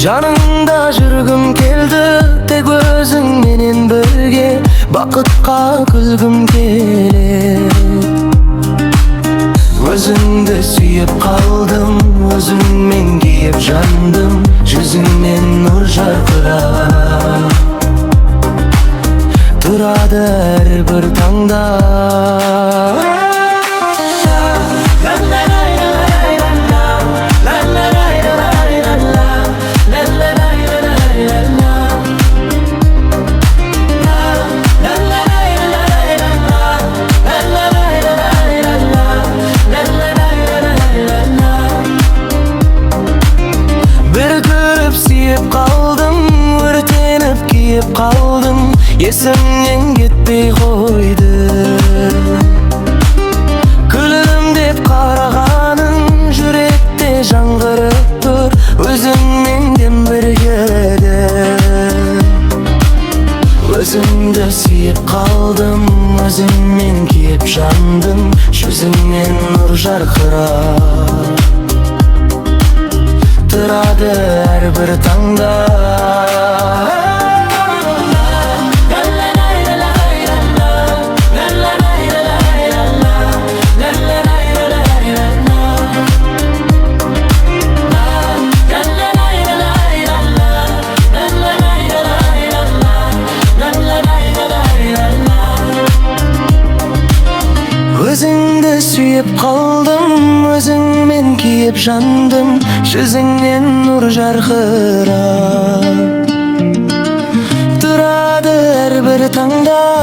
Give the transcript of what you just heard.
Жаныңда жүргім келді, тек өзің менен бірге, бақытқа күлгім келеді. Өзіңді сүйіп қалдым, өзіңмен киіп жандым, жүзіңнен нұр жарқырап тұрады әрбір таңда. Қалдым, есімнен кетпей қойды. Күлім деп қарағаның жүректе жаңғырып тұр, өзіңмен дем біргеді. Өзіңді сүйіп қалдым, өзіңмен киіп жандым, жүзіңнен нұр жарқырап тұрады әрбір таңда. Өзіңді сүйіп қалдым, өзіңмен киіп жандым, жүзіңнен нұр жарқырап тұрады әрбір таңда.